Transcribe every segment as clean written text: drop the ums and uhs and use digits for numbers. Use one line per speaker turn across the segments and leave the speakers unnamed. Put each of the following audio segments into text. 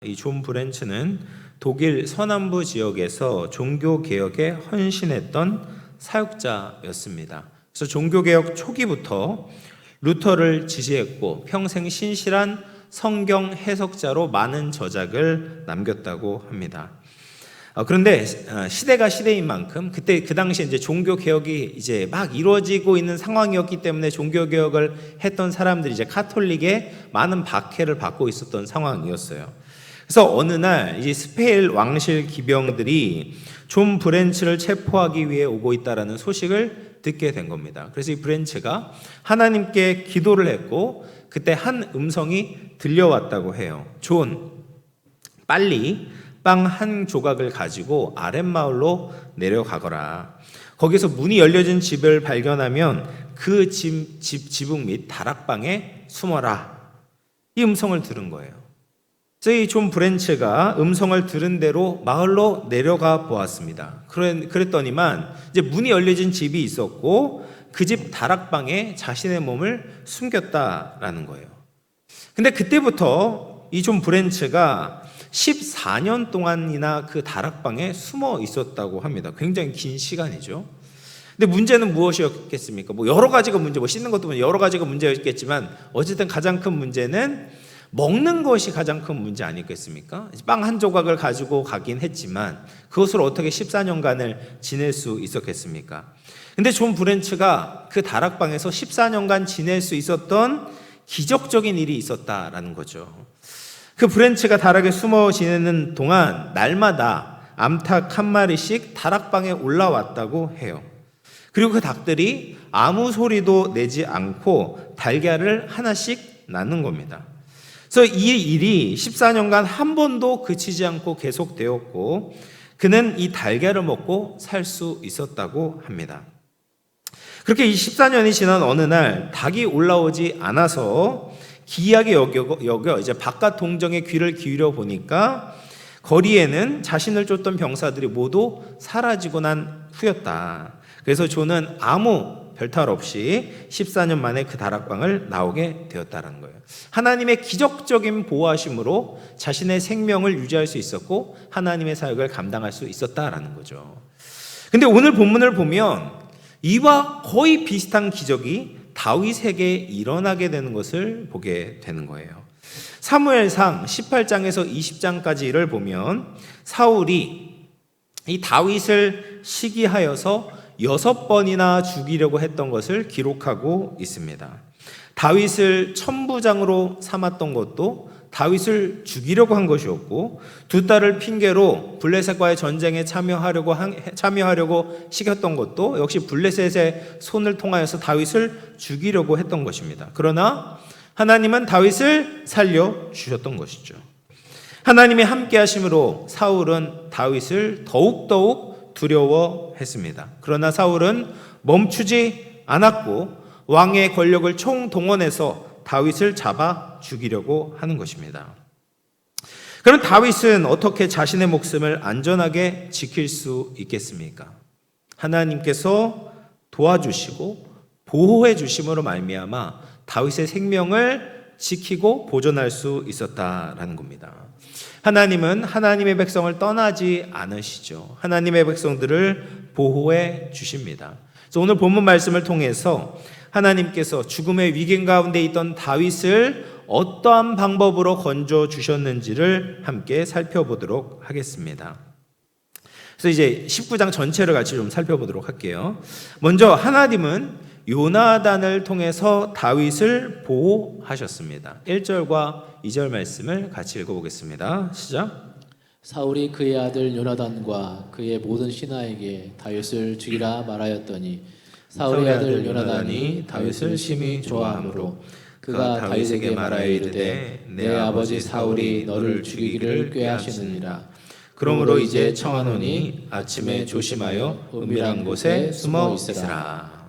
이 존 브렌츠는 독일 서남부 지역에서 종교개혁에 헌신했던 사역자였습니다. 그래서 종교개혁 초기부터 루터를 지지했고 평생 신실한 성경 해석자로 많은 저작을 남겼다고 합니다. 그런데 시대가 시대인 만큼 그때 그 당시에 이제 종교 개혁이 이제 막 이루어지고 있는 상황이었기 때문에 종교 개혁을 했던 사람들이 이제 카톨릭의 많은 박해를 받고 있었던 상황이었어요. 그래서 어느 날 이 스페인 왕실 기병들이 존 브렌츠를 체포하기 위해 오고 있다라는 소식을 듣게 된 겁니다. 그래서 이 브렌츠가 하나님께 기도를 했고 그때 한 음성이 들려왔다고 해요. 존, 빨리 빵 한 조각을 가지고 아랫마을로 내려가거라. 거기서 문이 열려진 집을 발견하면 그 지붕 및 다락방에 숨어라. 이 음성을 들은 거예요. 그래서 이 존 브렌츠가 음성을 들은 대로 마을로 내려가 보았습니다. 그랬더니만 이제 문이 열려진 집이 있었고 그 집 다락방에 자신의 몸을 숨겼다라는 거예요. 근데 그때부터 이 존 브렌츠가 14년 동안이나 그 다락방에 숨어 있었다고 합니다. 굉장히 긴 시간이죠. 근데 문제는 무엇이었겠습니까? 여러 가지가 문제, 씻는 것도 여러 가지가 문제였겠지만 어쨌든 가장 큰 문제는 먹는 것이 가장 큰 문제 아니겠습니까? 빵 한 조각을 가지고 가긴 했지만 그것을 어떻게 14년간을 지낼 수 있었겠습니까? 근데 존 브렌츠가 그 다락방에서 14년간 지낼 수 있었던 기적적인 일이 있었다라는 거죠. 그 브렌츠가 다락에 숨어 지내는 동안 날마다 암탉 한 마리씩 다락방에 올라왔다고 해요. 그리고 그 닭들이 아무 소리도 내지 않고 달걀을 하나씩 낳는 겁니다. 그래서 이 일이 14년간 한 번도 그치지 않고 계속되었고 그는 이 달걀을 먹고 살 수 있었다고 합니다. 그렇게 이 14년이 지난 어느 날 닭이 올라오지 않아서 기이하게 여겨 이제 바깥 동정에 귀를 기울여 보니까 거리에는 자신을 쫓던 병사들이 모두 사라지고 난 후였다. 그래서 존은 아무 별탈 없이 14년 만에 그 다락방을 나오게 되었다는 거예요. 하나님의 기적적인 보호하심으로 자신의 생명을 유지할 수 있었고 하나님의 사역을 감당할 수 있었다라는 거죠. 근데 오늘 본문을 보면 이와 거의 비슷한 기적이 다윗에게 일어나게 되는 것을 보게 되는 거예요. 사무엘상 18장에서 20장까지를 보면 사울이 이 다윗을 시기하여서 6번이나 죽이려고 했던 것을 기록하고 있습니다. 다윗을 천부장으로 삼았던 것도 다윗을 죽이려고 한 것이었고 두 딸을 핑계로 블레셋과의 전쟁에 참여하려고 시켰던 것도 역시 블레셋의 손을 통하여서 다윗을 죽이려고 했던 것입니다. 그러나 하나님은 다윗을 살려주셨던 것이죠. 하나님이 함께 하심으로 사울은 다윗을 더욱더욱 두려워했습니다. 그러나 사울은 멈추지 않았고 왕의 권력을 총동원해서 다윗을 잡아 죽이려고 하는 것입니다. 그럼 다윗은 어떻게 자신의 목숨을 안전하게 지킬 수 있겠습니까? 하나님께서 도와주시고 보호해 주심으로 말미암아 다윗의 생명을 지키고 보존할 수 있었다라는 겁니다. 하나님은 하나님의 백성을 떠나지 않으시죠. 하나님의 백성들을 보호해 주십니다. 그래서 오늘 본문 말씀을 통해서 하나님께서 죽음의 위기 가운데 있던 다윗을 어떠한 방법으로 건져 주셨는지를 함께 살펴보도록 하겠습니다. 그래서 이제 19장 전체를 같이 좀 살펴보도록 할게요. 먼저 하나님은 요나단을 통해서 다윗을 보호하셨습니다. 1절과 2절 말씀을 같이 읽어보겠습니다. 시작.
사울이 그의 아들 요나단과 그의 모든 신하에게 다윗을 죽이라 말하였더니 사울의 아들 요나단이 다윗을 심히 좋아하므로 그가 다윗에게 말하여 이르되 내 아버지 사울이 너를 죽이기를 꾀하시느니라. 그러므로 이제 청하노니 아침에 조심하여 은밀한 곳에 숨어 있으라.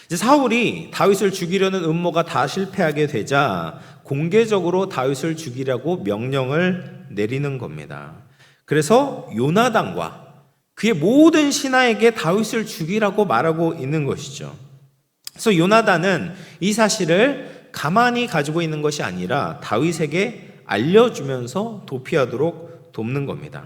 이제 사울이 다윗을 죽이려는 음모가 다 실패하게 되자 공개적으로 다윗을 죽이라고 명령을 내리는 겁니다. 그래서 요나단과 그의 모든 신하에게 다윗을 죽이라고 말하고 있는 것이죠. 그래서 요나단은 이 사실을 가만히 가지고 있는 것이 아니라 다윗에게 알려주면서 도피하도록 돕는 겁니다.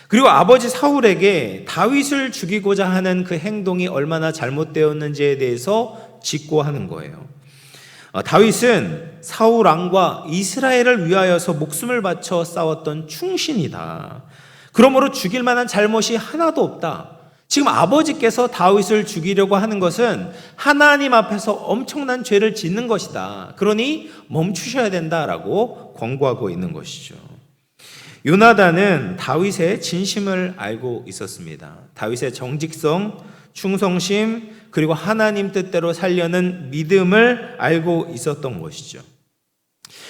그리고 아버지 사울에게 다윗을 죽이고자 하는 그 행동이 얼마나 잘못되었는지에 대해서 직고하는 거예요. 다윗은 사울 왕과 이스라엘을 위하여서 목숨을 바쳐 싸웠던 충신이다. 그러므로 죽일 만한 잘못이 하나도 없다. 지금 아버지께서 다윗을 죽이려고 하는 것은 하나님 앞에서 엄청난 죄를 짓는 것이다. 그러니 멈추셔야 된다라고 권고하고 있는 것이죠. 요나단은 다윗의 진심을 알고 있었습니다. 다윗의 정직성, 충성심, 그리고 하나님 뜻대로 살려는 믿음을 알고 있었던 것이죠.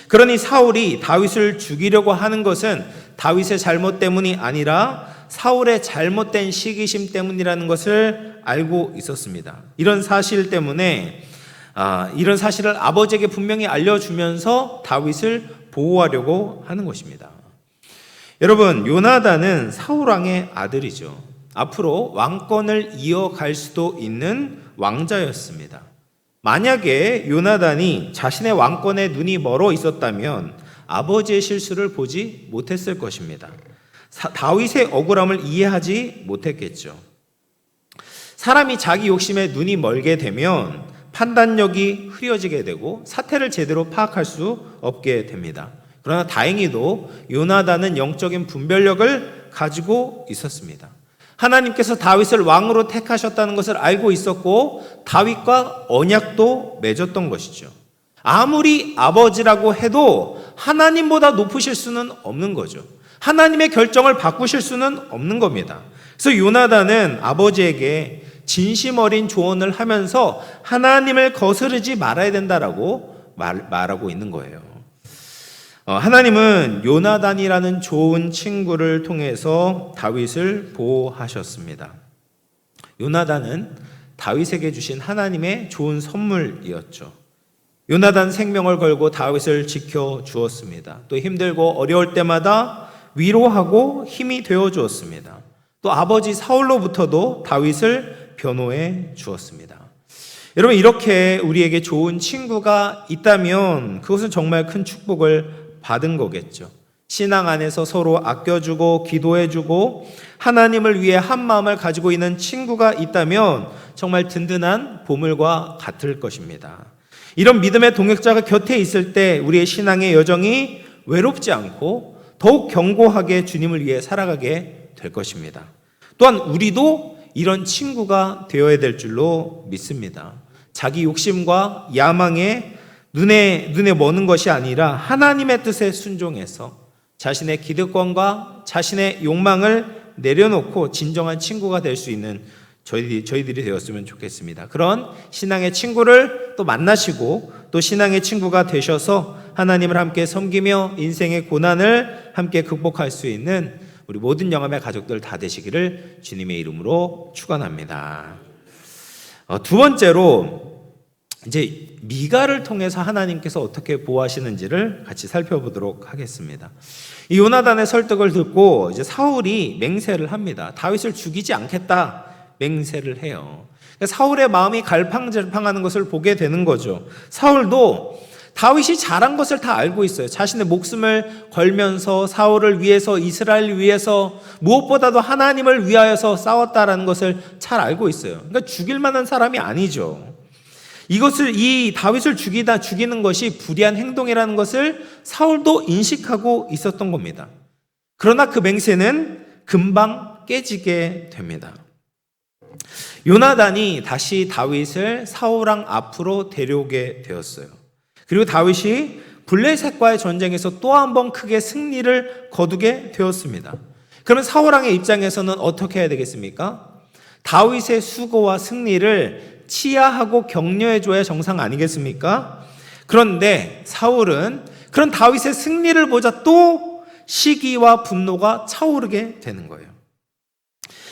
그러니 사울이 다윗을 죽이려고 하는 것은 다윗의 잘못 때문이 아니라 사울의 잘못된 시기심 때문이라는 것을 알고 있었습니다. 이런 사실 때문에 이런 사실을 아버지에게 분명히 알려주면서 다윗을 보호하려고 하는 것입니다. 여러분, 요나단은 사울 왕의 아들이죠. 앞으로 왕권을 이어갈 수도 있는 왕자였습니다. 만약에 요나단이 자신의 왕권에 눈이 멀어 있었다면 아버지의 실수를 보지 못했을 것입니다. 다윗의 억울함을 이해하지 못했겠죠. 사람이 자기 욕심에 눈이 멀게 되면 판단력이 흐려지게 되고 사태를 제대로 파악할 수 없게 됩니다. 그러나 다행히도 요나단은 영적인 분별력을 가지고 있었습니다. 하나님께서 다윗을 왕으로 택하셨다는 것을 알고 있었고 다윗과 언약도 맺었던 것이죠. 아무리 아버지라고 해도 하나님보다 높으실 수는 없는 거죠. 하나님의 결정을 바꾸실 수는 없는 겁니다. 그래서 요나단은 아버지에게 진심 어린 조언을 하면서 하나님을 거스르지 말아야 된다라고 말하고 있는 거예요. 하나님은 요나단이라는 좋은 친구를 통해서 다윗을 보호하셨습니다. 요나단은 다윗에게 주신 하나님의 좋은 선물이었죠. 요나단 생명을 걸고 다윗을 지켜 주었습니다. 또 힘들고 어려울 때마다 위로하고 힘이 되어 주었습니다. 또 아버지 사울로부터도 다윗을 변호해 주었습니다. 여러분, 이렇게 우리에게 좋은 친구가 있다면 그것은 정말 큰 축복을 받은 거겠죠. 신앙 안에서 서로 아껴주고 기도해주고 하나님을 위해 한 마음을 가지고 있는 친구가 있다면 정말 든든한 보물과 같을 것입니다. 이런 믿음의 동역자가 곁에 있을 때 우리의 신앙의 여정이 외롭지 않고 더욱 견고하게 주님을 위해 살아가게 될 것입니다. 또한 우리도 이런 친구가 되어야 될 줄로 믿습니다. 자기 욕심과 야망에 눈에 머는 것이 아니라 하나님의 뜻에 순종해서 자신의 기득권과 자신의 욕망을 내려놓고 진정한 친구가 될 수 있는 저희들이 되었으면 좋겠습니다. 그런 신앙의 친구를 또 만나시고 또 신앙의 친구가 되셔서 하나님을 함께 섬기며 인생의 고난을 함께 극복할 수 있는 우리 모든 영암의 가족들 다 되시기를 주님의 이름으로 축원합니다. 두 번째로 이제 미가를 통해서 하나님께서 어떻게 보호하시는지를 같이 살펴보도록 하겠습니다. 이 요나단의 설득을 듣고 이제 사울이 맹세를 합니다. 다윗을 죽이지 않겠다 맹세를 해요. 사울의 마음이 갈팡질팡하는 것을 보게 되는 거죠. 사울도 다윗이 잘한 것을 다 알고 있어요. 자신의 목숨을 걸면서 사울을 위해서, 이스라엘을 위해서, 무엇보다도 하나님을 위하여서 싸웠다라는 것을 잘 알고 있어요. 그러니까 죽일 만한 사람이 아니죠. 이 다윗을 죽이는 것이 불의한 행동이라는 것을 사울도 인식하고 있었던 겁니다. 그러나 그 맹세는 금방 깨지게 됩니다. 요나단이 다시 다윗을 사울왕 앞으로 데려오게 되었어요. 그리고 다윗이 블레셋과의 전쟁에서 또 한 번 크게 승리를 거두게 되었습니다. 그러면 사울왕의 입장에서는 어떻게 해야 되겠습니까? 다윗의 수고와 승리를 치하하고 격려해줘야 정상 아니겠습니까? 그런데 사울은 그런 다윗의 승리를 보자 또 시기와 분노가 차오르게 되는 거예요.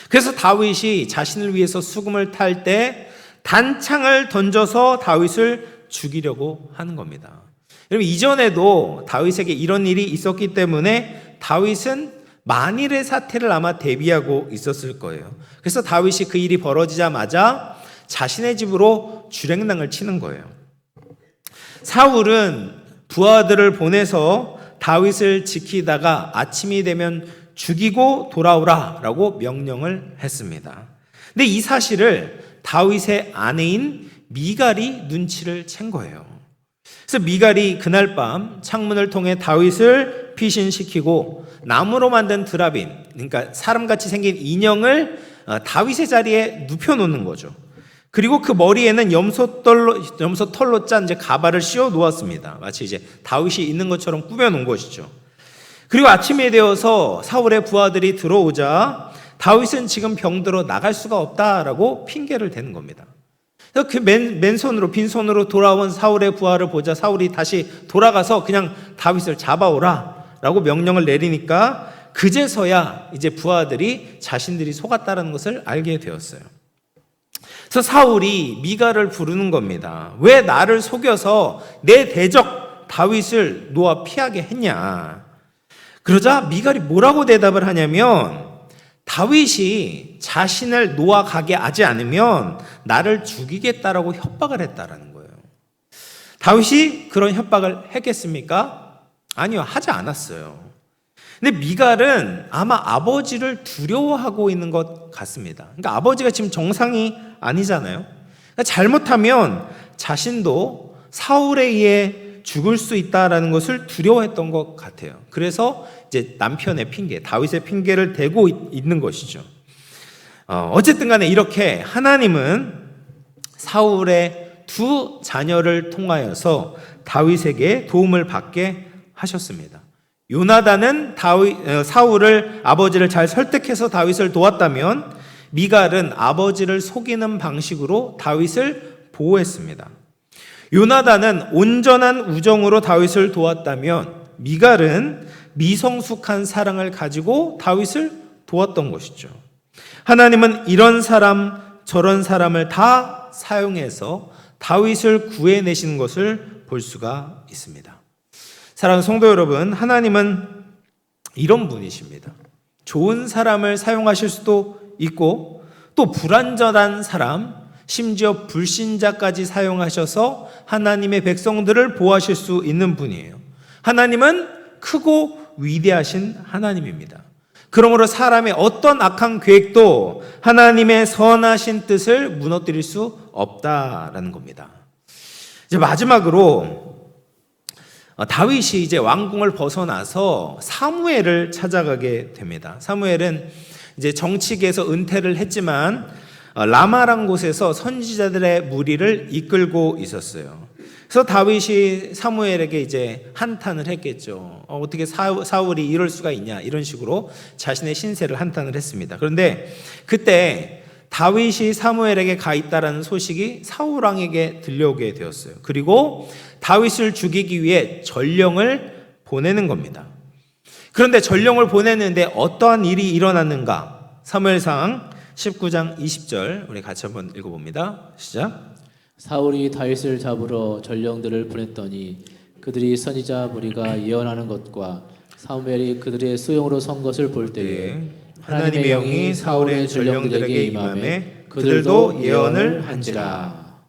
그래서 다윗이 자신을 위해서 수금을 탈 때 단창을 던져서 다윗을 죽이려고 하는 겁니다. 여러분, 이전에도 다윗에게 이런 일이 있었기 때문에 다윗은 만일의 사태를 아마 대비하고 있었을 거예요. 그래서 다윗이 그 일이 벌어지자마자 자신의 집으로 주랭랑을 치는 거예요. 사울은 부하들을 보내서 다윗을 지키다가 아침이 되면 죽이고 돌아오라라고 명령을 했습니다. 근데 이 사실을 다윗의 아내인 미갈이 눈치를 챈 거예요. 그래서 미갈이 그날 밤 창문을 통해 다윗을 피신시키고 나무로 만든 드라빈, 그러니까 사람같이 생긴 인형을 다윗의 자리에 눕혀놓는 거죠. 그리고 그 머리에는 염소털로 짠 이제 가발을 씌워 놓았습니다. 마치 이제 다윗이 있는 것처럼 꾸며놓은 것이죠. 그리고 아침이 되어서 사울의 부하들이 들어오자 다윗은 지금 병들어 나갈 수가 없다라고 핑계를 대는 겁니다. 그 맨손으로 빈손으로 돌아온 사울의 부하를 보자 사울이 다시 돌아가서 그냥 다윗을 잡아오라라고 명령을 내리니까 그제서야 이제 부하들이 자신들이 속았다는 것을 알게 되었어요. 그래서 사울이 미갈을 부르는 겁니다. 왜 나를 속여서 내 대적 다윗을 놓아 피하게 했냐? 그러자 미갈이 뭐라고 대답을 하냐면 다윗이 자신을 놓아 가게 하지 않으면 나를 죽이겠다라고 협박을 했다라는 거예요. 다윗이 그런 협박을 했겠습니까? 아니요, 하지 않았어요. 근데 미갈은 아마 아버지를 두려워하고 있는 것 같습니다. 그러니까 아버지가 지금 정상이 아니잖아요. 그러니까 잘못하면 자신도 사울에 의해 죽을 수 있다라는 것을 두려워했던 것 같아요. 그래서 이제 남편의 핑계, 다윗의 핑계를 대고 있는 것이죠. 어쨌든 간에 이렇게 하나님은 사울의 두 자녀를 통하여서 다윗에게 도움을 받게 하셨습니다. 요나단은 사울을 아버지를 잘 설득해서 다윗을 도왔다면 미갈은 아버지를 속이는 방식으로 다윗을 보호했습니다. 요나단은 온전한 우정으로 다윗을 도왔다면 미갈은 미성숙한 사랑을 가지고 다윗을 도왔던 것이죠. 하나님은 이런 사람 저런 사람을 다 사용해서 다윗을 구해내시는 것을 볼 수가 있습니다. 사랑하는 성도 여러분, 하나님은 이런 분이십니다. 좋은 사람을 사용하실 수도 있고 또 불완전한 사람, 심지어 불신자까지 사용하셔서 하나님의 백성들을 보호하실 수 있는 분이에요. 하나님은 크고 위대하신 하나님입니다. 그러므로 사람의 어떤 악한 계획도 하나님의 선하신 뜻을 무너뜨릴 수 없다라는 겁니다. 이제 마지막으로 다윗이 이제 왕궁을 벗어나서 사무엘을 찾아가게 됩니다. 사무엘은 이제 정치계에서 은퇴를 했지만 라마란 곳에서 선지자들의 무리를 이끌고 있었어요. 그래서 다윗이 사무엘에게 이제 한탄을 했겠죠. 어떻게 사울이 이럴 수가 있냐, 이런 식으로 자신의 신세를 한탄을 했습니다. 그런데 그때 다윗이 사무엘에게 가 있다라는 소식이 사울 왕에게 들려오게 되었어요. 그리고 다윗을 죽이기 위해 전령을 보내는 겁니다. 그런데 전령을 보냈는데 어떠한 일이 일어났는가? 사무엘상 19장 20절 우리 같이 한번 읽어봅니다. 시작.
사울이 다윗을 잡으러 전령들을 보냈더니 그들이 선지자 무리가 예언하는 것과 사무엘이 그들의 수용으로 선 것을 볼 때에 하나님의 영이 사울의 전령들에게 임하매 그들도 예언을 한지라.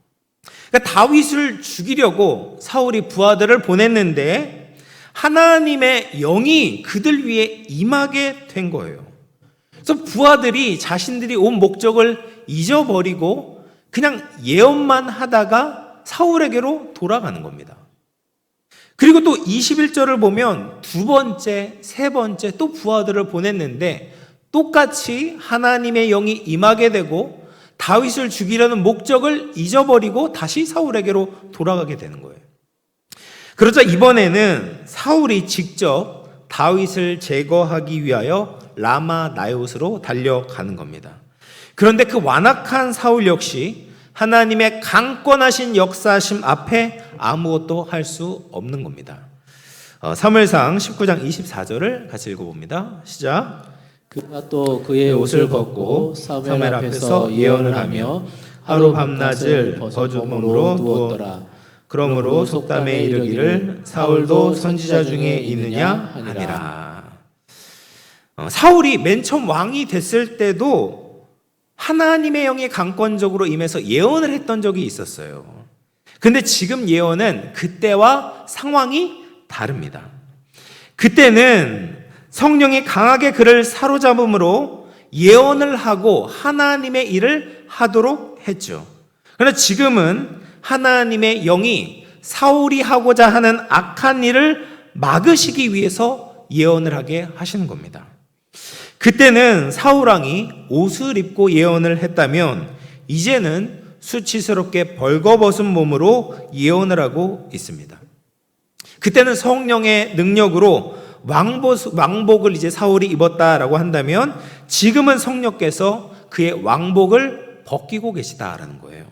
그러니까 다윗을 죽이려고 사울이 부하들을 보냈는데 하나님의 영이 그들 위에 임하게 된 거예요. 그래서 부하들이 자신들이 온 목적을 잊어버리고 그냥 예언만 하다가 사울에게로 돌아가는 겁니다. 그리고 또 21절을 보면 두 번째, 세 번째 또 부하들을 보냈는데 똑같이 하나님의 영이 임하게 되고 다윗을 죽이려는 목적을 잊어버리고 다시 사울에게로 돌아가게 되는 거예요. 그러자 이번에는 사울이 직접 다윗을 제거하기 위하여 라마 나요스로 달려가는 겁니다. 그런데 그 완악한 사울 역시 하나님의 강권하신 역사심 앞에 아무것도 할 수 없는 겁니다. 사무엘상 19장 24절을 같이 읽어봅니다. 시작.
그가 또 그의 옷을 벗고 사무엘 앞에서 예언을 하며 하루 밤낮을 버주몸으로 누웠더라.
그러므로 속담에 이르기를 사울도 선지자 중에 있느냐 하니라. 사울이 맨 처음 왕이 됐을 때도 하나님의 영이 강권적으로 임해서 예언을 했던 적이 있었어요. 근데 지금 예언은 그때와 상황이 다릅니다. 그때는 성령이 강하게 그를 사로잡음으로 예언을 하고 하나님의 일을 하도록 했죠. 그러나 지금은 하나님의 영이 사울이 하고자 하는 악한 일을 막으시기 위해서 예언을 하게 하시는 겁니다. 그때는 사울 왕이 옷을 입고 예언을 했다면 이제는 수치스럽게 벌거벗은 몸으로 예언을 하고 있습니다. 그때는 성령의 능력으로 왕복을 이제 사울이 입었다라고 한다면 지금은 성령께서 그의 왕복을 벗기고 계시다라는 거예요.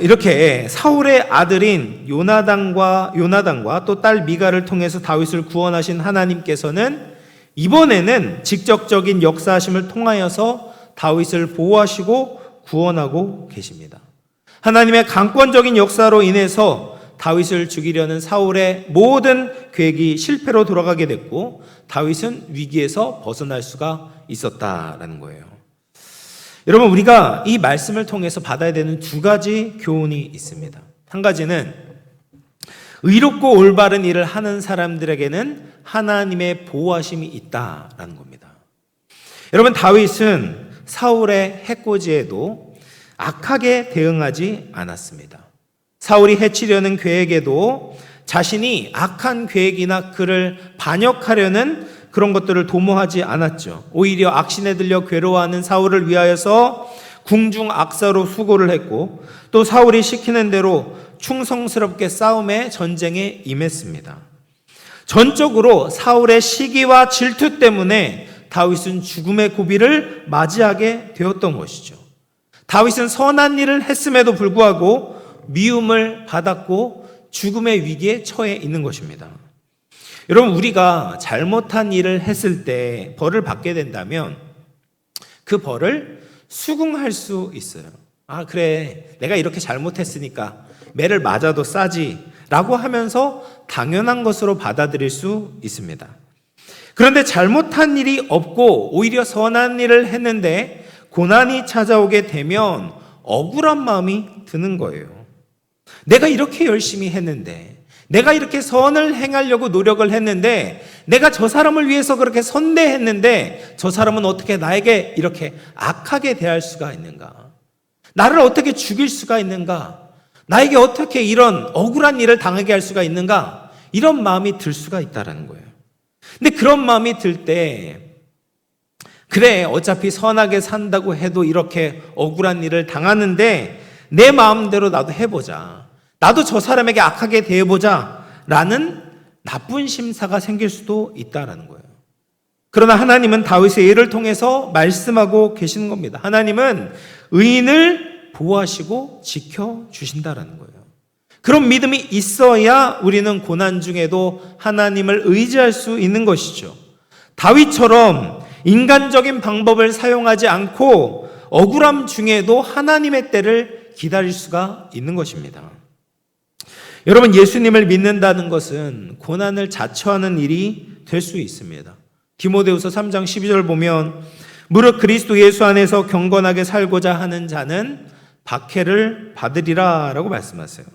이렇게 사울의 아들인 요나단과 또 딸 미가를 통해서 다윗을 구원하신 하나님께서는 이번에는 직접적인 역사하심을 통하여서 다윗을 보호하시고 구원하고 계십니다. 하나님의 강권적인 역사로 인해서 다윗을 죽이려는 사울의 모든 계획이 실패로 돌아가게 됐고 다윗은 위기에서 벗어날 수가 있었다라는 거예요. 여러분, 우리가 이 말씀을 통해서 받아야 되는 두 가지 교훈이 있습니다. 한 가지는 의롭고 올바른 일을 하는 사람들에게는 하나님의 보호하심이 있다라는 겁니다. 여러분, 다윗은 사울의 해코지에도 악하게 대응하지 않았습니다. 사울이 해치려는 계획에도 자신이 악한 계획이나 그를 반역하려는 그런 것들을 도모하지 않았죠. 오히려 악신에 들려 괴로워하는 사울을 위하여서 궁중 악사로 수고를 했고 또 사울이 시키는 대로 충성스럽게 싸움에 전쟁에 임했습니다. 전적으로 사울의 시기와 질투 때문에 다윗은 죽음의 고비를 맞이하게 되었던 것이죠. 다윗은 선한 일을 했음에도 불구하고 미움을 받았고 죽음의 위기에 처해 있는 것입니다. 여러분, 우리가 잘못한 일을 했을 때 벌을 받게 된다면 그 벌을 수긍할 수 있어요. 아, 그래, 내가 이렇게 잘못했으니까 매를 맞아도 싸지 라고 하면서 당연한 것으로 받아들일 수 있습니다. 그런데 잘못한 일이 없고 오히려 선한 일을 했는데 고난이 찾아오게 되면 억울한 마음이 드는 거예요. 내가 이렇게 열심히 했는데, 내가 이렇게 선을 행하려고 노력을 했는데, 내가 저 사람을 위해서 그렇게 선대했는데 저 사람은 어떻게 나에게 이렇게 악하게 대할 수가 있는가? 나를 어떻게 죽일 수가 있는가? 나에게 어떻게 이런 억울한 일을 당하게 할 수가 있는가? 이런 마음이 들 수가 있다는 거예요. 근데 그런 마음이 들 때, 그래, 어차피 선하게 산다고 해도 이렇게 억울한 일을 당하는데 내 마음대로 나도 해보자, 나도 저 사람에게 악하게 대해보자 라는 나쁜 심사가 생길 수도 있다는 거예요. 그러나 하나님은 다윗의 예를 통해서 말씀하고 계시는 겁니다. 하나님은 의인을 보호하시고 지켜주신다는 거예요. 그런 믿음이 있어야 우리는 고난 중에도 하나님을 의지할 수 있는 것이죠. 다윗처럼 인간적인 방법을 사용하지 않고 억울함 중에도 하나님의 때를 기다릴 수가 있는 것입니다. 여러분, 예수님을 믿는다는 것은 고난을 자처하는 일이 될 수 있습니다. 디모데후서 3장 12절 보면 무릇 그리스도 예수 안에서 경건하게 살고자 하는 자는 박해를 받으리라 라고 말씀하세요.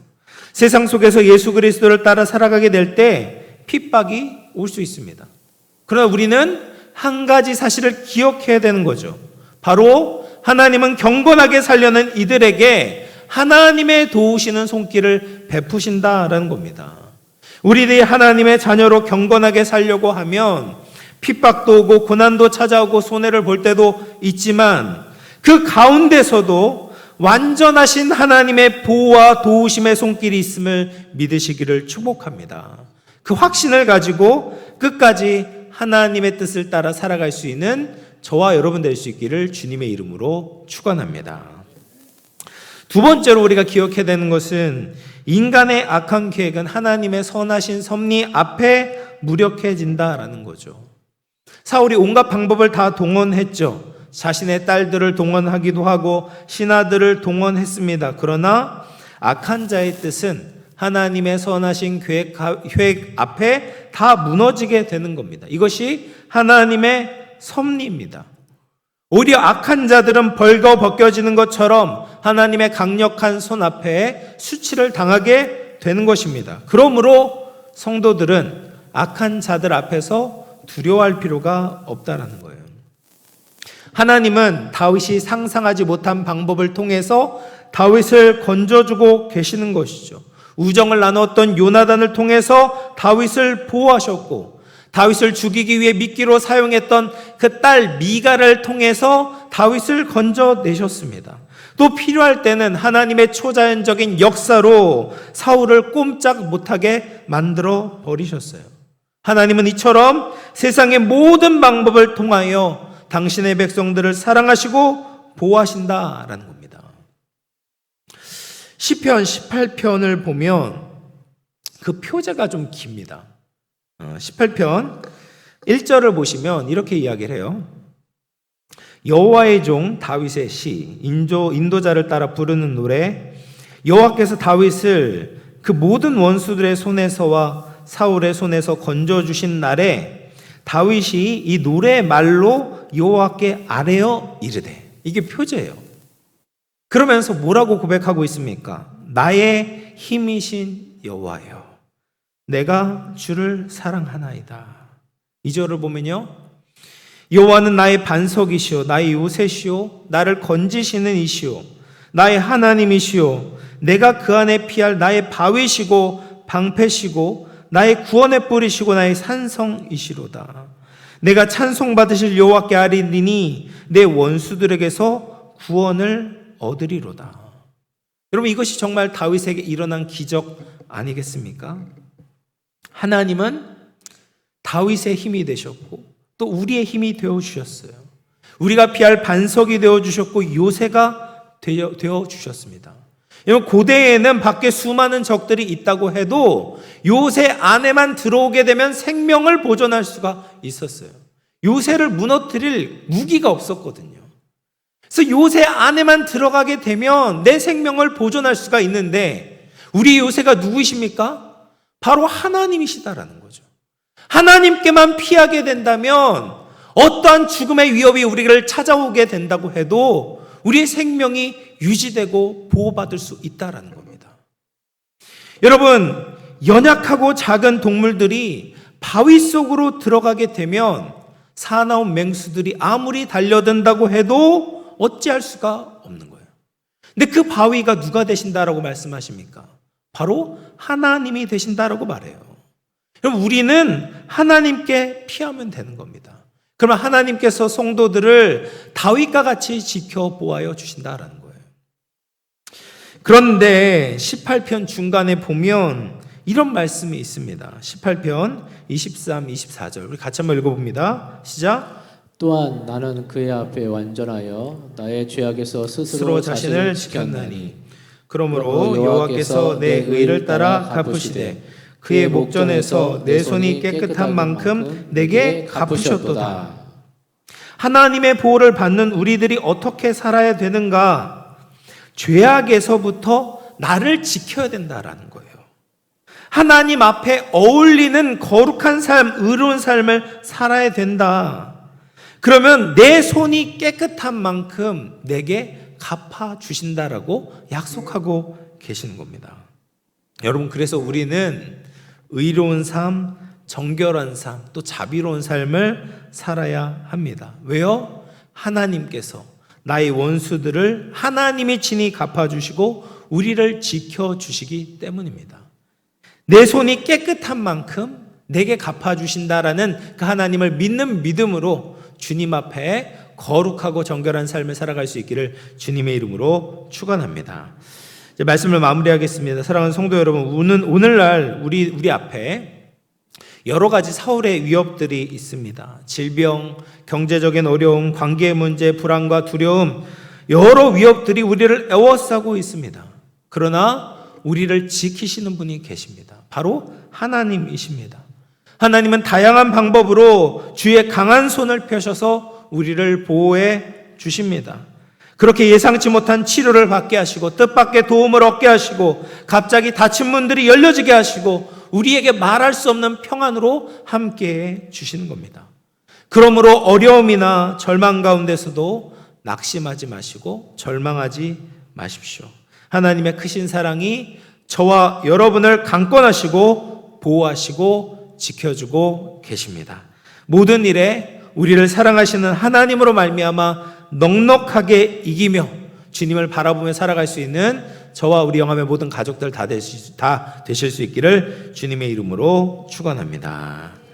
세상 속에서 예수 그리스도를 따라 살아가게 될 때 핍박이 올 수 있습니다. 그러나 우리는 한 가지 사실을 기억해야 되는 거죠. 바로 하나님은 경건하게 살려는 이들에게 하나님의 도우시는 손길을 베푸신다라는 겁니다. 우리들이 하나님의 자녀로 경건하게 살려고 하면 핍박도 오고 고난도 찾아오고 손해를 볼 때도 있지만 그 가운데서도 완전하신 하나님의 보호와 도우심의 손길이 있음을 믿으시기를 축복합니다. 그 확신을 가지고 끝까지 하나님의 뜻을 따라 살아갈 수 있는 저와 여러분 될 수 있기를 주님의 이름으로 축원합니다. 두 번째로 우리가 기억해야 되는 것은 인간의 악한 계획은 하나님의 선하신 섭리 앞에 무력해진다라는 거죠. 사울이 온갖 방법을 다 동원했죠. 자신의 딸들을 동원하기도 하고 신하들을 동원했습니다. 그러나 악한 자의 뜻은 하나님의 선하신 계획 앞에 다 무너지게 되는 겁니다. 이것이 하나님의 섭리입니다. 오히려 악한 자들은 벌거벗겨지는 것처럼 하나님의 강력한 손 앞에 수치를 당하게 되는 것입니다. 그러므로 성도들은 악한 자들 앞에서 두려워할 필요가 없다라는 거예요. 하나님은 다윗이 상상하지 못한 방법을 통해서 다윗을 건져주고 계시는 것이죠. 우정을 나눴던 요나단을 통해서 다윗을 보호하셨고, 다윗을 죽이기 위해 미끼로 사용했던 그 딸 미갈을 통해서 다윗을 건져내셨습니다. 또 필요할 때는 하나님의 초자연적인 역사로 사울을 꼼짝 못하게 만들어 버리셨어요. 하나님은 이처럼 세상의 모든 방법을 통하여 당신의 백성들을 사랑하시고 보호하신다라는 겁니다. 시편 18편을 보면 그 표제가 좀 깁니다. 18편 1절을 보시면 이렇게 이야기를 해요. 여호와의 종 다윗의 시, 인도자를 따라 부르는 노래. 여호와께서 다윗을 그 모든 원수들의 손에서와 사울의 손에서 건져주신 날에 다윗이 이 노래의 말로 여호와께 아뢰어 이르되, 이게 표제예요. 그러면서 뭐라고 고백하고 있습니까? 나의 힘이신 여호와여, 내가 주를 사랑하나이다. 2절을 보면요, 여호와는 나의 반석이시오, 나의 요새시오, 나를 건지시는 이시오, 나의 하나님이시오, 내가 그 안에 피할 나의 바위시고 방패시고 나의 구원의 뿌리시고 나의 산성이시로다. 내가 찬송받으실 여호와께 아뢰리니 내 원수들에게서 구원을 얻으리로다. 여러분, 이것이 정말 다윗에게 일어난 기적 아니겠습니까? 하나님은 다윗의 힘이 되셨고 또 우리의 힘이 되어주셨어요. 우리가 피할 반석이 되어주셨고 요새가 되어주셨습니다. 여러분, 고대에는 밖에 수많은 적들이 있다고 해도 요새 안에만 들어오게 되면 생명을 보존할 수가 있었어요. 요새를 무너뜨릴 무기가 없었거든요. 그래서 요새 안에만 들어가게 되면 내 생명을 보존할 수가 있는데, 우리 요새가 누구이십니까? 바로 하나님이시다라는 거죠. 하나님께만 피하게 된다면 어떠한 죽음의 위협이 우리를 찾아오게 된다고 해도 우리의 생명이 유지되고 보호받을 수 있다라는 겁니다. 여러분, 연약하고 작은 동물들이 바위 속으로 들어가게 되면 사나운 맹수들이 아무리 달려든다고 해도 어찌할 수가 없는 거예요. 근데 그 바위가 누가 되신다라고 말씀하십니까? 바로 하나님이 되신다라고 말해요. 그럼 우리는 하나님께 피하면 되는 겁니다. 그러면 하나님께서 성도들을 다윗과 같이 지켜 보호하여 주신다라는 거예요. 그런데 18편 중간에 보면 이런 말씀이 있습니다. 18편 23, 24절 우리 같이 한번 읽어봅니다. 시작.
또한 나는 그의 앞에 완전하여 나의 죄악에서 스스로 자신을 지켰나니 그러므로 여호와께서 내 의를 따라 갚으시되 그의 목전에서 내 손이 깨끗한 만큼 내게 갚으셨도다.
하나님의 보호를 받는 우리들이 어떻게 살아야 되는가? 죄악에서부터 나를 지켜야 된다라는 거예요. 하나님 앞에 어울리는 거룩한 삶, 의로운 삶을 살아야 된다. 그러면 내 손이 깨끗한 만큼 내게 갚아주신다라고 약속하고 계시는 겁니다. 여러분, 그래서 우리는 의로운 삶, 정결한 삶, 또 자비로운 삶을 살아야 합니다. 왜요? 하나님께서 나의 원수들을 하나님이 친히 갚아주시고 우리를 지켜주시기 때문입니다. 내 손이 깨끗한 만큼 내게 갚아주신다라는 그 하나님을 믿는 믿음으로 주님 앞에 거룩하고 정결한 삶을 살아갈 수 있기를 주님의 이름으로 축원합니다. 이제 말씀을 마무리하겠습니다. 사랑하는 성도 여러분, 오늘날 우리 앞에 여러 가지 사울의 위협들이 있습니다. 질병, 경제적인 어려움, 관계의 문제, 불안과 두려움, 여러 위협들이 우리를 에워싸고 있습니다. 그러나 우리를 지키시는 분이 계십니다. 바로 하나님이십니다. 하나님은 다양한 방법으로 주의 강한 손을 펴셔서 우리를 보호해 주십니다. 그렇게 예상치 못한 치료를 받게 하시고 뜻밖의 도움을 얻게 하시고 갑자기 닫힌 문들이 열려지게 하시고 우리에게 말할 수 없는 평안으로 함께해 주시는 겁니다. 그러므로 어려움이나 절망 가운데서도 낙심하지 마시고 절망하지 마십시오. 하나님의 크신 사랑이 저와 여러분을 강권하시고 보호하시고 지켜주고 계십니다. 모든 일에 우리를 사랑하시는 하나님으로 말미암아 넉넉하게 이기며 주님을 바라보며 살아갈 수 있는 저와 우리 영암의 모든 가족들 다 되실 수 있기를 주님의 이름으로 축원합니다.